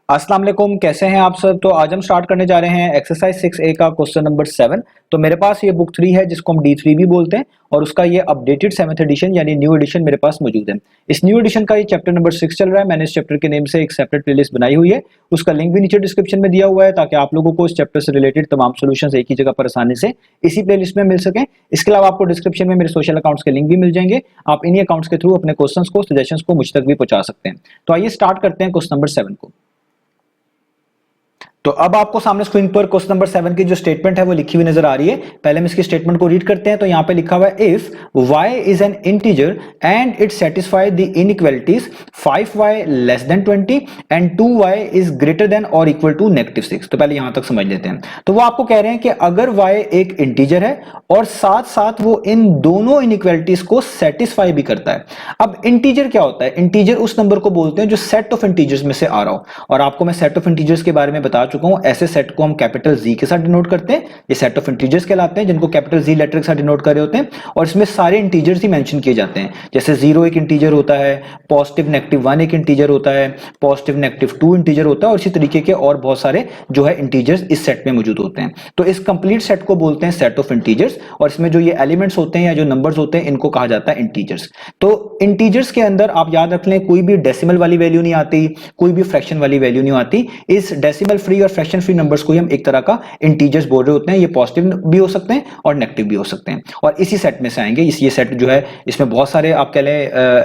अस्सलाम वालेकुम, कैसे हैं आप सब। तो आज हम स्टार्ट करने जा रहे हैं एक्सरसाइज 6A का क्वेश्चन नंबर 7। तो मेरे पास ये बुक 3 है जिसको हम D3 भी बोलते हैं और उसका ये अपडेटेड 7th एडिशन यानी न्यू एडिशन मेरे पास मौजूद है। इस न्यू एडिशन का ये चैप्टर नंबर 6 चल रहा है। मैंने इस चैप्टर के नेम से एक सेपरेट प्लेलिस्ट बनाई हुई है, उसका लिंक भी नीचे डिस्क्रिप्शन में दिया हुआ है ताकि आप लोगों को इस चैप्टर से रिलेटेड तमाम सॉल्यूशंस एक ही जगह पर आसानी से इसी प्लेलिस्ट में मिल सकें। इसके अलावा आपको डिस्क्रिप्शन में मेरे सोशल अकाउंट्स के लिंक भी मिल जाएंगे, आप इन्हीं अकाउंट्स के थ्रू अपने क्वेश्चंस को, सजेशंस को मुझ तक भी पहुंचा सकते हैं। तो आइए स्टार्ट करते हैं क्वेश्चन नंबर 7 को। तो अब आपको सामने स्क्रीन पर क्वेश्चन नंबर 7 की जो स्टेटमेंट है वो लिखी हुई नजर आ रही है। पहले हम इसकी स्टेटमेंट को रीड करते हैं। तो यहां पे लिखा हुआ है if y is an integer and it satisfy the inequalities 5y less than 20 and 2y is greater than और इक्वल टू -6। तो पहले यहां तक समझ लेते हैं। तो वो आपको कह रहे हैं कि अगर y एक इंटीजर है और साथ साथ वो इन दोनों इनइक्वालिटीज को सेटिस्फाई भी करता है। अब इंटीजर क्या होता है? इंटीजर उस नंबर को बोलते हैं जो सेट ऑफ इंटीजर्स में से आ रहा हो, और आपको मैं सेट ऑफ इंटीजर्स के बारे में बता चुका हूं। ऐसे सेट को हम कैपिटल जी के साथ डिनोट करते हैं, ये सेट ऑफ इंटीजर्स कहलाते हैं जिनको कैपिटल जी लेटर के साथ डिनोट कर रहे होते हैं, और इसमें सारे इंटीजर्स ही मेंशन किए जाते हैं। जैसे 0 एक इंटीजर होता है, पॉजिटिव नेगेटिव 1 एक इंटीजर होता है, पॉजिटिव नेगेटिव 2 इंटीजर होता है, और इसी तरीके के और बहुत सारे जो है इंटीजर्स इस सेट में मौजूद होते हैं। तो इस कंप्लीट सेट को बोलते हैं सेट ऑफ इंटीजर्स, और इसमें जो ये एलिमेंट्स होते हैं या जो नंबर्स होते हैं इनको कहा जाता है इंटीजर्स। तो इंटीजर्स के अंदर आप याद रख लें, कोई भी डेसिमल वाली वैल्यू नहीं आती, कोई भी फ्रैक्शन वाली वैल्यू नहीं आती। इस डेसिमल फ्री और फ्रैक्शन फ्री नंबर्स को हम एक तरह का इंटीजर्स बोल रहे होते हैं। ये पॉजिटिव भी हो सकते हैं और नेगेटिव भी हो सकते हैं, और इसी सेट में से आएंगे। ये सेट जो है इसमें बहुत सारे आप कह लें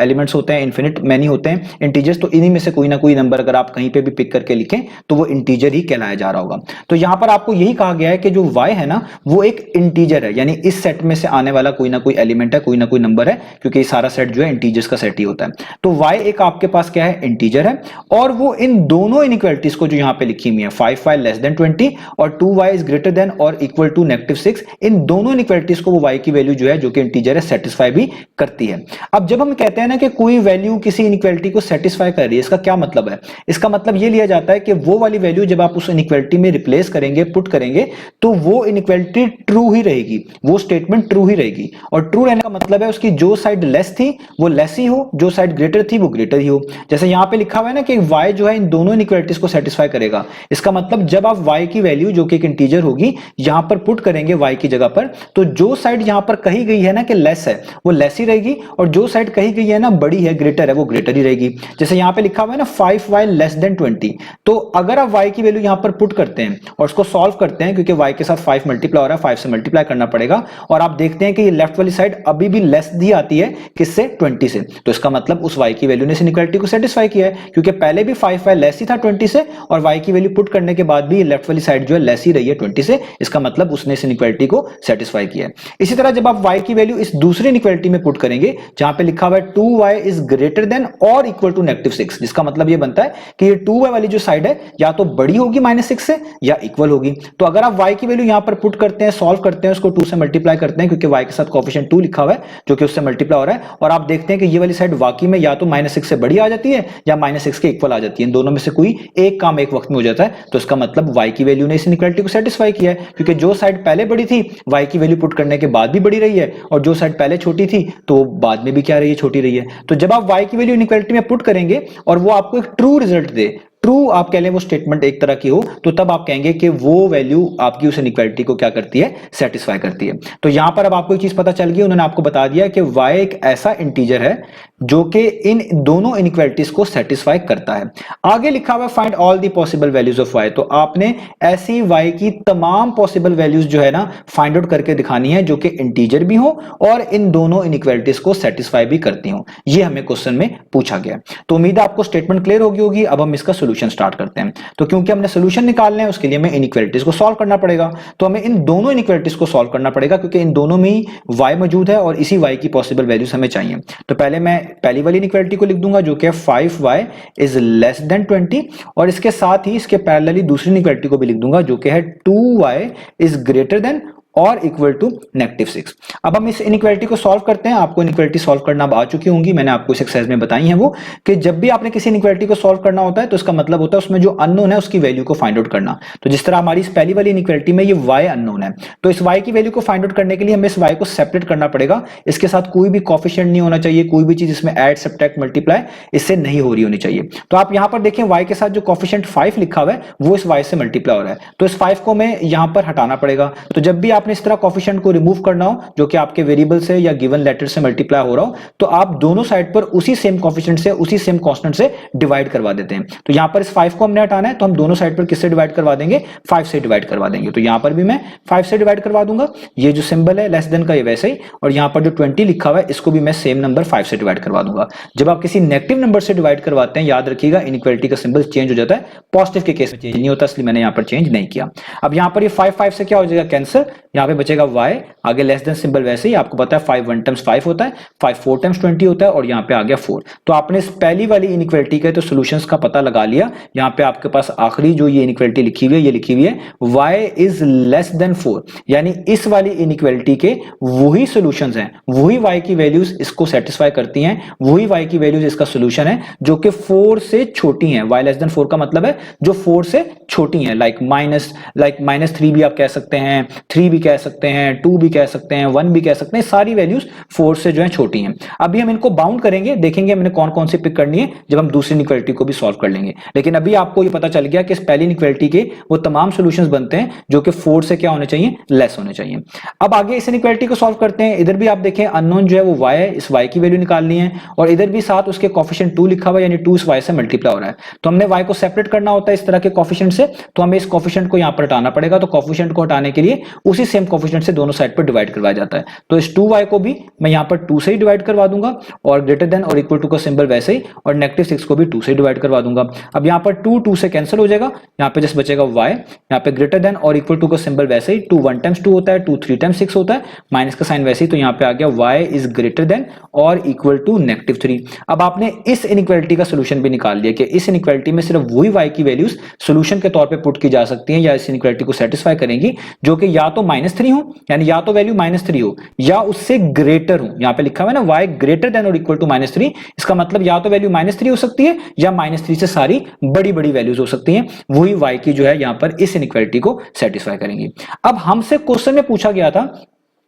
एलिमेंट्स होते हैं, इन्फिनिट मैनी होते हैं इंटीजर्स। तो इन्हीं में से कोई ना कोई नंबर अगर आप कहीं पे भी पिक करके लिखें तो वो इंटीजर ही कहलाया जा रहा होगा। तो यहां पर आपको यही कहा गया है कि जो y है ना वो एक इंटीजर है, यानी इस सेट में से आने वाला कोई ना कोई एलिमेंट है, कोई ना कोई नंबर है, क्योंकि सारा सेट जो है इंटीजर्स का सेट ही होता है। तो y एक आपके पास क्या है? इंटीजर है, और वो इन दोनों इनइक्वालिटीज को जो यहां पे लिखी हुई है 5y लेस देन 20 और 2y इज ग्रेटर देन और इक्वल टू -6, इन दोनों इनइक्वालिटीज को वो y की वैल्यू जो है जो कि इंटीजर है सेटिस्फाई भी करती है। अब जब हम कहते हैं ना कि कोई वैल्यू किसी इनइक्वालिटी को सेटिस्फाई कर रही है, इसका क्या मतलब है? इसका मतलब ये लिया जाता है कि वो वाली वैल्यू जब आप उस इनइक्वालिटी में रिप्लेस करेंगे, पुट करेंगे, तो वो इनइक्वालिटी ट्रू ही रहेगी, वो स्टेटमेंट ट्रू ही रहेगी। और ट्रू रहने का मतलब है उसकी जो साइड लेस थी वो लेस ही हो, जो साइड ग्रेटर थी वो ग्रेटर ही हो। जैसे यहां पे लिखा हुआ है ना कि y जो है इन दोनों इनइक्वालिटीज को सेटिस्फाई करेगा। इसका मतलब जब आप y की वैल्यू जो कि एक इंटीजर होगी यहां पर पुट करेंगे y की जगह पर, तो जो साइड यहां पर कही गई है ना कि लेस है वो लेस ही रहेगी, और जो साइड कही गई है ना बड़ी है, ग्रेटर है, वो ग्रेटर ही रहेगी। जैसे यहां पे लिखा हुआ है ना 5y लेस देन 20, तो अगर आप y की वैल्यू यहां पर पुट करते हैं और उसको सॉल्व करते हैं, क्योंकि y के साथ 5 मल्टीप्लाई हो रहा है, 5 से मल्टीप्लाई करना पड़ेगा, और आप देखते हैं कि ये लेफ्ट वाली साइड अभी भी लेस ही आती है, किससे? 20 से। तो इसका मतलब उस y की वैल्यू ने इस इनइक्वालिटी को सेटिस्फाई किया है, क्योंकि पहले भी 5y लेस ही था 20 से, और y की वैल्यू पुट करने के बाद भी लेफ्ट वाली साइड जो है लेस ही रही है 20 से। इसका मतलब उसने इस इनइक्वालिटी को सेटिस्फाई किया है। इसी तरह जब आप y की वैल्यू इस दूसरी इनइक्वालिटी में पुट करेंगे जहां पे लिखा हुआ है 2y इज ग्रेटर देन और इक्वल टू -6, जिसका मतलब ये बनता है कि ये 2y वाली जो साइड है या तो बड़ी होगी -6 से या इक्वल होगी। तो अगर आप y की वैल्यू यहां पर पुट करते हैं, सॉल्व करते हैं, उसको 2 से मल्टीप्लाई करते हैं, क्योंकि y के साथ कोएफिशिएंट 2 लिखा हुआ है जो कि उससे मल्टीप्लाई हो रहा है, और आप देखते हैं कि ये वाली साइड वाकई में या तो -6 से बड़ी आ जाती है या -6 के इक्वल आ जाती है। इन दोनों में से कोई एक काम एक वक्त में हो जाता है। तो इसका मतलब y की वैल्यू ने इस इनइक्वालिटी को सेटिस्फाई किया है, क्योंकि जो साइड पहले बड़ी थी y की वैल्यू पुट करने के बाद भी बड़ी रही है, और जो साइड पहले छोटी थी तो बाद में भी क्या रही है? छोटी रही है। तो जब आप y की वैल्यू इनइक्वालिटी में पुट करेंगे और वो आपको एक ट्रू रिजल्ट दे, ट्रू आप कह लें वो स्टेटमेंट एक तरह की हो, तो तब आप कहेंगे कि वो वैल्यू आपकी उस इनइक्वालिटी को क्या करती है? सेटिस्फाई करती है। तो यहां पर अब आपको एक चीज पता चल गई, उन्होंने आपको बता दिया कि y एक ऐसा इंटीजर है जो कि इन दोनों इनइक्वालिटीज को सेटिस्फाई करता है। आगे लिखा हुआ find all the possible values of y, तो आपने ऐसी y की तमाम पॉसिबल वैल्यूज जो है ना फाइंड आउट करके दिखानी है जो कि इंटीजर भी हो और इन दोनों इनइक्वालिटीज को सेटिस्फाई भी करती हो। ये हमें क्वेश्चन में पूछा गया। तो उम्मीद है आपको स्टेटमेंट क्लियर होगी। अब हम इसका सोल्यूशन स्टार्ट करते हैं। तो क्योंकि हमने सोल्यूशन निकालना है उसके लिए हमें इनइक्वालिटीज को सॉल्व करना पड़ेगा, तो हमें इन दोनों इनइक्वालिटीज को सॉल्व करना पड़ेगा, क्योंकि इन दोनों में ही y मौजूद है और इसी y की पॉसिबल वैल्यूज हमें चाहिए। तो पहले मैं पहली वाली इनइक्वालिटी को लिख दूंगा जो कि 5y इज लेस देन 20, और इसके साथ ही इसके पैरेलली दूसरी इनइक्वालिटी को भी लिख दूंगा जो कि है 2y इज ग्रेटर देन और इक्वल टू -6। अब हम इस इनइक्वालिटी को सॉल्व करते हैं। आपको इनइक्वालिटी सॉल्व करना आ चुकी होंगी, मैंने आपको इस एक्सरसाइज में बताई है वो, कि जब भी आपने किसी इनइक्वालिटी को सॉल्व करना होता है तो इसका मतलब होता है उसमें जो अननोन है उसकी वैल्यू को फाइंड आउट करना। तो जिस तरह हमारी इस पहली वाली इनइक्वालिटी में ये y अननोन है, तो इस y की वैल्यू को फाइंड आउट करने के लिए हमें इस y को सेपरेट करना पड़ेगा। इसके साथ कोई भी कोएफिशिएंट नहीं होना चाहिए, कोई भी चीज इसमें ऐड सब्ट्रैक्ट मल्टीप्लाई इससे नहीं हो रही होनी चाहिए। तो आप यहां पर देखें y के साथ जो कोएफिशिएंट 5 लिखा हुआ है वो इस y से मल्टीप्लाई हो रहा है, तो इस 5 को हमें यहां पर हटाना पड़ेगा। तो जब भी आपने इस तरह कोएफिशिएंट को रिमूव करना हो जो कि आपके वेरिएबल से या गिवन लेटर से मल्टीप्लाई हो रहा हो, तो आप दोनों साइड पर उसी सेम कोएफिशिएंट से, उसी सेम कांस्टेंट से डिवाइड करवा देते हैं। तो यहां पर इस 5 को हमने हटाना है, तो हम दोनों साइड पर किससे डिवाइड करवा देंगे, 5 से डिवाइड करवा देंगे। तो यहां पर भी मैं 5 से डिवाइड करवा दूंगा। ये जो सिंबल है लेस देन का ये वैसे ही, और यहां पर जो 20 लिखा हुआ है इसको भी मैं सेम नंबर 5 से डिवाइड करवा दूंगा। जब आप किसी नेगेटिव नंबर से डिवाइड करवाते हैं, याद रखिएगा इनइक्वालिटी का सिंबल चेंज हो जाता है, पॉजिटिव के केस में चेंज नहीं होता, इसलिए मैंने यहां पर चेंज नहीं किया। अब यहां पर ये 5 से क्या हो जाएगा, कैंसिल। यहां पे बचेगा y, आगे लेस देन सिंबल वैसे ही, आपको पता है 5 1 टाइम्स 5 होता है, 5 4 टाइम्स 20 होता है, और यहां पे आ गया 4। तो आपने इस पहली वाली इनइक्वालिटी के तो सॉल्यूशंस का पता लगा लिया। यहां पे आपके पास आखिरी जो ये इनइक्वालिटी लिखी हुई है, ये लिखी हुई है y इज लेस देन 4, यानी इस वाली इनइक्वालिटी के वही सॉल्यूशंस हैं, वही y की वैल्यूज इसको सेटिस्फाई करती हैं, वही y की वैल्यूज इसका सॉल्यूशन है जो कि 4 से छोटी हैं। y लेस देन 4 का मतलब है जो 4 से छोटी हैं, लाइक -3 भी आप कह सकते हैं, 3 भी कह सकते हैं, 2 भी कह सकते हैं, 1 भी कह सकते हैं, सारी वैल्यूज 4 से जो है छोटी हैं। अभी हम इनको बाउंड करेंगे, देखेंगे हमने कौन कौन सी पिक करनी है जब हम दूसरी इनइक्वालिटी को भी सॉल्व कर लेंगे। लेकिन अभी आपको ये पता चल गया कि इस पहली इनइक्वालिटी के वो तमाम सॉल्यूशंस बनते हैं जो कि 4 से क्या होने चाहिए, लेस होने चाहिए। अब आगे इस इनइक्वालिटी को सॉल्व करते हैं। इधर भी आप देखें अननोन जो है वो y है, इस y की वैल्यू निकालनी है, और इधर भी साथ उसके कोएफिशिएंट 2 लिखा हुआ है, यानी 2 इस y से मल्टीप्लाई हो रहा है। तो हमने y को सेपरेट करना होता है इस तरह के कोएफिशिएंट से, तो हमें इस कोएफिशिएंट को यहां पर हटाना पड़ेगा। तो कोएफिशिएंट को हटाने के लिए उसी सेम कोएफिशिएंट से दोनों साइड पर डिवाइड करवाया जाता है। तो इस 2y को भी मैं यहां पर 2 से ही डिवाइड करवा दूंगा, और ग्रेटर देन और इक्वल टू का सिंबल वैसे ही, और -6 को भी 2 से डिवाइड करवा दूंगा। अब यहां पर 2 से कैंसिल हो जाएगा, यहां पे जस्ट बचेगा y, यहां पे ग्रेटर देन और इक्वल टू का सिंबल वैसे ही, 2 1 टाइम्स 2 होता है, 2 3 टाइम्स 6 होता है, माइनस का साइन वैसे ही, तो यहां पे आ गया y इज ग्रेटर देन और इक्वल टू -3। अब आपने इस इनइक्वालिटी का सॉल्यूशन भी निकाल लिया कि इस इनइक्वालिटी में सिर्फ वही y की वैल्यूज सॉल्यूशन के तौर पे पुट की जा सकती हैं या इस इनइक्वालिटी को सेटिस्फाई करेंगी, जो कि या तो -3 हो, यानी या तो वैल्यू -3 हो या उससे ग्रेटर हो। यहां पे लिखा हुआ है ना y ग्रेटर देन और इक्वल टू -3, इसका मतलब या तो वैल्यू -3 हो सकती है या -3 से सारी बड़ी बड़ी वैल्यूज हो सकती हैं, वही y की जो है यहां पर इस इनइक्वालिटी को सेटिस्फाई करेंगी। अब हमसे क्वेश्चन में पूछा गया था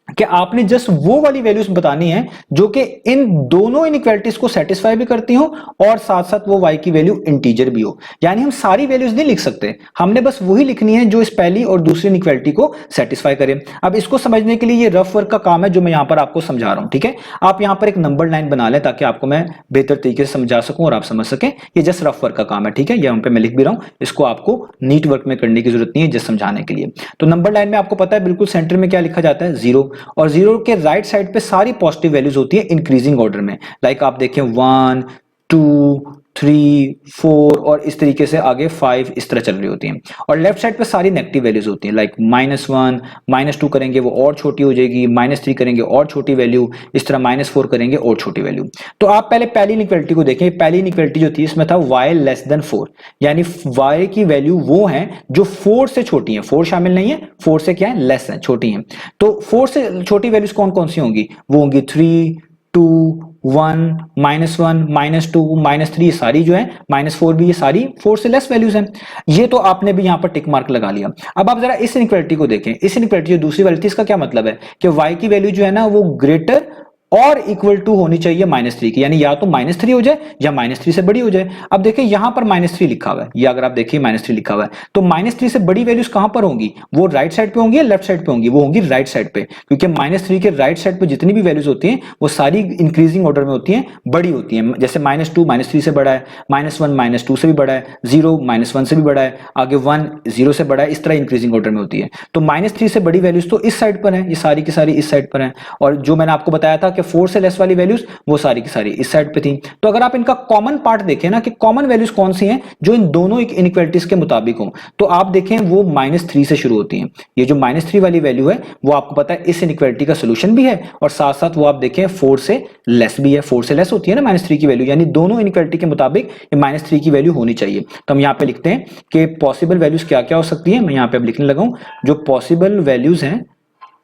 कि आपने जस्ट वो वाली वैल्यूज बतानी है जो कि इन दोनों इनइक्वालिटीज को सेटिस्फाई भी करती हो और साथ साथ वो y की वैल्यू इंटीजर भी हो। यानी हम सारी वैल्यूज नहीं लिख सकते, हमने बस वही लिखनी है जो इस पहली और दूसरी इनइक्वालिटी को सेटिस्फाई करे। अब इसको समझने के लिए ये रफ वर्क का काम है जो मैं यहां पर आपको समझा रहा हूं, ठीक है। आप यहां पर एक नंबर लाइन बना लें ताकि आपको मैं बेहतर तरीके से समझा सकूं और आप समझ सकें। ये जस्ट रफ वर्क का काम है, ठीक है, यहां पे मैं लिख भी रहा हूं, इसको आपको नीट वर्क में करने की जरूरत नहीं है जस्ट समझाने के लिए। तो नंबर लाइन में आपको पता है बिल्कुल सेंटर में क्या लिखा जाता है, 0, और 0 के राइट साइड पे सारी पॉजिटिव वैल्यूज होती है इंक्रीजिंग ऑर्डर में, लाइक आप देखें 1 2 3 4 और इस तरीके से आगे 5 इस तरह चल रही होती हैं। और लेफ्ट साइड पे सारी नेगेटिव वैल्यूज होती हैं, लाइक -1 -2 करेंगे वो और छोटी हो जाएगी, -3 करेंगे और छोटी वैल्यू, इस तरह -4 करेंगे और छोटी वैल्यू। तो आप पहले पहली इनइक्वालिटी को देखें। पहली इनइक्वालिटी जो थी इसमें था y लेस देन 4, यानी y की वैल्यू वो है जो 4 से छोटी है, 4 शामिल नहीं है, 4 से क्या है, लेस है, छोटी है। तो 4 से छोटी वैल्यूज कौन कौन सी होंगी, वो होंगी 3 2 1 -1 -2 -3, सारी जो है, -4 भी, ये सारी 4 से लेस वैल्यूज हैं। ये तो आपने भी यहां पर टिक मार्क लगा लिया। अब आप जरा इस इनइक्वालिटी को देखें। इस इनइक्वालिटी जो दूसरी वाली थी इसका क्या मतलब है कि y की वैल्यू जो है ना वो ग्रेटर और इक्वल टू होनी चाहिए -3 की, यानी या तो -3 हो जाए या -3 से बड़ी हो जाए। अब देखिए यहां पर -3 लिखा हुआ है, ये अगर आप देखिए -3 लिखा हुआ है, तो -3 से बड़ी वैल्यूज कहां पर होंगी, वो राइट साइड पे होंगी या लेफ्ट साइड पे होंगी, वो होंगी राइट साइड पे, क्योंकि -3 के राइट साइड पे जितनी भी वैल्यूज होती हैं वो सारी इंक्रीजिंग ऑर्डर में होती हैं, बड़ी होती हैं। जैसे -2 -3 से बड़ा है, -1 -2 से भी बड़ा है, 0 -1 से भी बड़ा है, आगे 1 0 से बड़ा है, इस तरह इंक्रीजिंग ऑर्डर में होती है। तो -3 से बड़ी वैल्यूज तो इस साइड पर है, ये सारी की सारी इस साइड पर है, और जो मैंने आपको बताया था कि 4 से लेस वाली वैल्यूज वो सारी की सारी इस साइड पे थी। तो अगर आप इनका कॉमन पार्ट देखें ना कि कॉमन वैल्यूज कौन सी हैं जो इन दोनों इनइक्वालिटीज के मुताबिक हो, तो आप देखें वो -3 से शुरू होती हैं। ये जो -3 वाली वैल्यू है वो आपको पता है इस इनइक्वालिटी का सॉल्यूशन भी है, और साथ साथ वो आप देखें 4 से लेस भी है, 4 से लेस होती है ना -3 की वैल्यू, यानी दोनों इनइक्वालिटी के मुताबिक ये -3 की वैल्यू होनी चाहिए। तो हम यहां पे लिखते हैं कि पॉसिबल वैल्यूज क्या क्या हो सकती है। मैं यहां पे अब लिखने लगा हूं जो पॉसिबल वैल्यूज हैं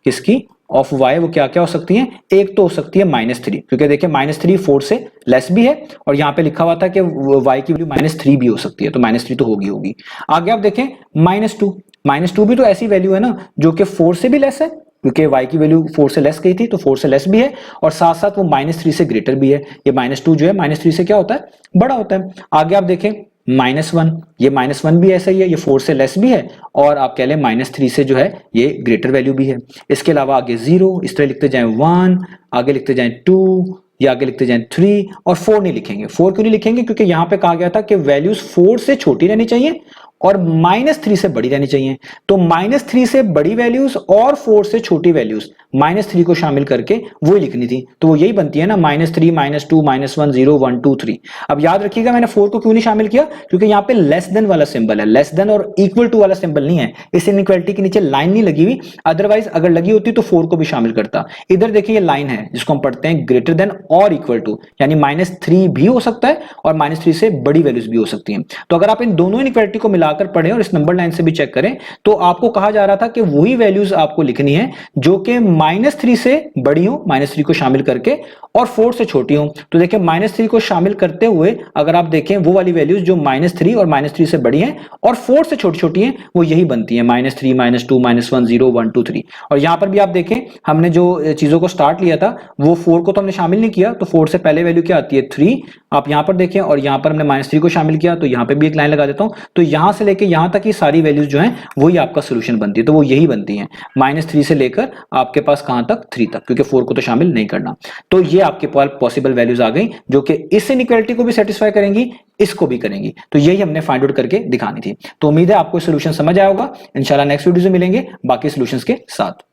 किसकी, ऑफ वाई, वो क्या क्या हो सकती है, एक तो हो सकती है -3, क्योंकि देखिए -3 4 से लेस भी है, और यहाँ पे लिखा हुआ था कि वाई की वैल्यू -3 भी हो सकती है, तो -3 तो होगी। आगे आप देखें -2 भी तो ऐसी वैल्यू है ना जो कि 4 से भी लेस है, क्योंकि y की वैल्यू 4 से लेस गई थी, तो 4 से लेस भी है, और साथ साथ वो -3 से ग्रेटर भी है। ये -2 जो है -3 से क्या होता है, बड़ा होता है। आगे आप देखें -1, ये -1 भी ऐसा ही है, ये 4 से लेस भी है, और आप कह लें -3 से जो है ये ग्रेटर वैल्यू भी है। इसके अलावा आगे 0, इस तरह लिखते जाएं 1, आगे लिखते जाएं 2, या आगे लिखते जाएं 3, और 4 नहीं लिखेंगे। 4 क्यों नहीं लिखेंगे, क्योंकि यहां पे कहा गया था कि वैल्यूज 4 से छोटी रहनी चाहिए और -3 से बड़ी रहनी चाहिए। तो -3 से बड़ी वैल्यूज और 4 से छोटी वैल्यूज -3 को शामिल करके वो लिखनी थी, तो वो यही बनती है ना, -3, -2, -1, 0, 1, 2, 3। अब याद रखिएगा मैंने 4 को क्यों नहीं शामिल किया, क्योंकि यहाँ पे लेस देन वाला सिंबल है, लेस देन और इक्वल टू वाला सिंबल नहीं है, इस इनइक्वालिटी के नीचे लाइन नहीं लगी हुई, अदरवाइज अगर लगी होती तो 4 को भी शामिल करता। इधर देखिए ये लाइन है जिसको हम पढ़ते हैं ग्रेटर देन और इक्वल टू, यानी -3 भी हो सकता है और -3 से बड़ी वैल्यूज भी हो सकती हैं। तो अगर आप इन दोनों इनइक्वालिटी को मिलाकर पढ़ें और इस नंबर लाइन से भी चेक करें, तो आपको कहा जा रहा था कि वही वैल्यूज आपको लिखनी है जो कि -3 से बड़ी हो, -3 को शामिल करके, और 4 से छोटी हो। तो देखिए -3 को शामिल करते हुए अगर आप देखें वो वाली वैल्यूज जो -3 और -3 से बड़ी हैं और 4 से छोटी छोटी हैं, वो यही बनती है, -3, -2, -1, 0, 1, 2, 3। और यहां पर भी आप देखें हमने जो चीजों को स्टार्ट लिया था वो 4 को तो हमने शामिल नहीं किया, तो 4 से पहले वैल्यू क्या आती है, 3। आप यहां पर देखें, और यहां पर हमने -3 को शामिल किया, तो यहां पे भी एक लाइन लगा देता हूं, तो यहां से लेके यहां तक की सारी वैल्यूज जो हैं वही आपका सोल्यूशन बनती है, तो वो यही बनती है, -3 से लेकर आपके पास कहां तक, 3 तक, क्योंकि 4 को तो शामिल नहीं करना। तो ये आपके पास पॉसिबल वैल्यूज आ गई जो कि इस इनइक्वालिटी को भी सेटिस्फाई करेंगी, इसको भी करेंगी। तो यही हमने फाइंड आउट करके दिखानी थी। तो उम्मीद है आपको सोल्यूशन समझ आया होगा। इंशाल्लाह नेक्स्ट वीडियो में मिलेंगे बाकी सोल्यूशंस के साथ।